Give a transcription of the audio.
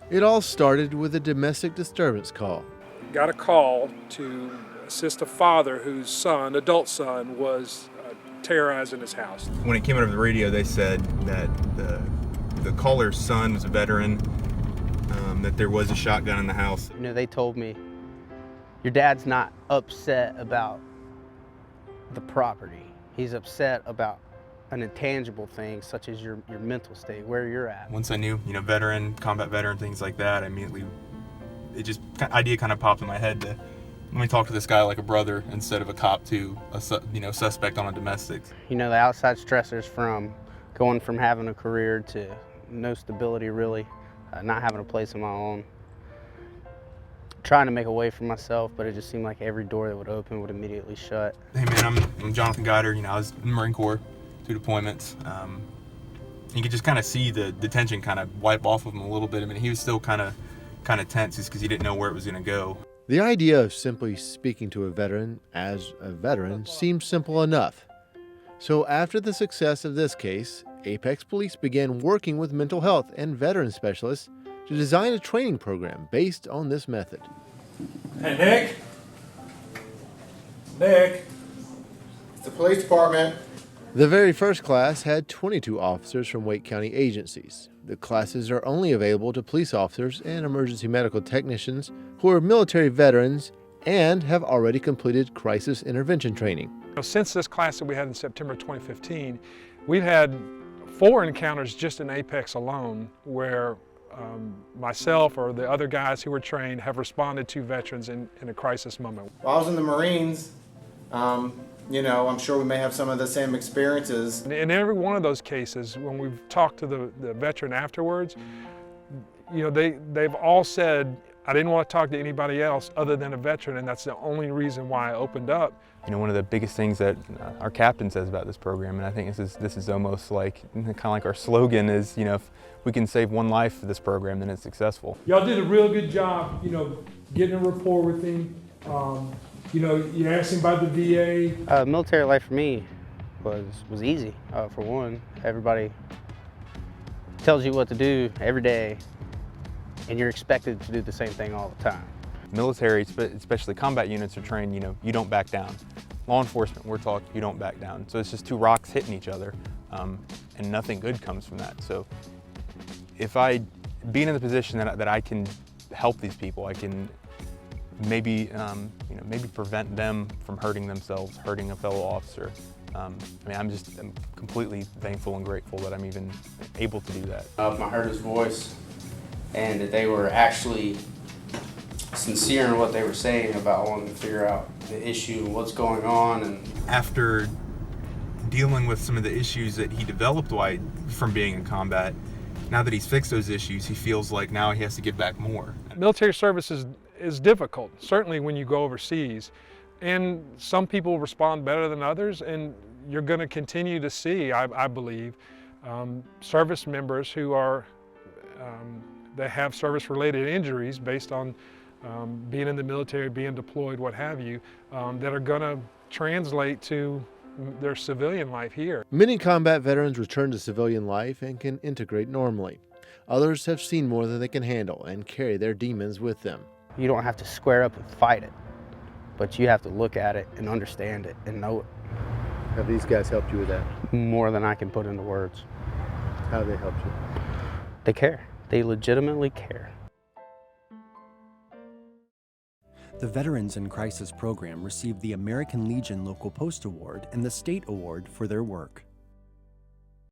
It all started with a domestic disturbance call. Got a call to assist a father whose son, adult son, was terrorizing his house. When it came out of the radio, they said that the caller's son was a veteran, that there was a shotgun in the house. You know, they told me, your dad's not upset about the property. He's upset about an intangible thing such as your mental state, where you're at. Once I knew, veteran, combat veteran, things like that, idea kind of popped in my head to let me talk to this guy like a brother instead of a cop to a suspect on a domestic. You know, the outside stressors from going from having a career to no stability really, not having a place of my own, trying to make a way for myself, but it just seemed like every door that would open would immediately shut. Hey man, I'm Jonathan Guider. I was in the Marine Corps, 2 deployments. You could just kind of see the tension kind of wipe off of him a little bit. He was still kind of tense just because he didn't know where it was going to go. The idea of simply speaking to a veteran as a veteran seemed simple enough. So after the success of this case, Apex Police began working with mental health and veteran specialists to design a training program based on this method. Hey, Nick? Nick? It's the police department. The very first class had 22 officers from Wake County agencies. The classes are only available to police officers and emergency medical technicians who are military veterans and have already completed crisis intervention training. Since this class that we had in September 2015, we've had 4 encounters just in Apex alone where myself or the other guys who were trained have responded to veterans in a crisis moment. While I was in the Marines, I'm sure we may have some of the same experiences. In every one of those cases, when we've talked to the veteran afterwards, they've all said, I didn't want to talk to anybody else other than a veteran, and that's the only reason why I opened up. One of the biggest things that our captain says about this program, and I think this is almost like kind of like our slogan is, if we can save one life for this program, then it's successful. Y'all did a real good job, getting a rapport with him. You asked him about the VA. Military life for me was easy. For one, everybody tells you what to do every day, and you're expected to do the same thing all the time. Military, especially combat units, are trained, you don't back down. Law enforcement, we're taught you don't back down. So it's just 2 rocks hitting each other, and nothing good comes from that. So if being in the position that I can help these people, I can maybe prevent them from hurting themselves, hurting a fellow officer. I'm completely thankful and grateful that I'm even able to do that. I heard his voice, and that they were actually sincere in what they were saying about wanting to figure out the issue and what's going on. And after dealing with some of the issues that he developed from being in combat, now that he's fixed those issues, he feels like now he has to give back more. Military service is difficult, certainly when you go overseas. And some people respond better than others, and you're going to continue to see, I believe, service members who that have service-related injuries based on being in the military, being deployed, what have you, that are going to translate to their civilian life here. Many combat veterans return to civilian life and can integrate normally. Others have seen more than they can handle and carry their demons with them. you don't have to square up and fight it, but you have to look at it and understand it and know it. Have these guys helped you with that? More than I can put into words. How have they helped you? They care. They legitimately care. The Veterans in Crisis program received the American Legion Local Post Award and the State Award for their work.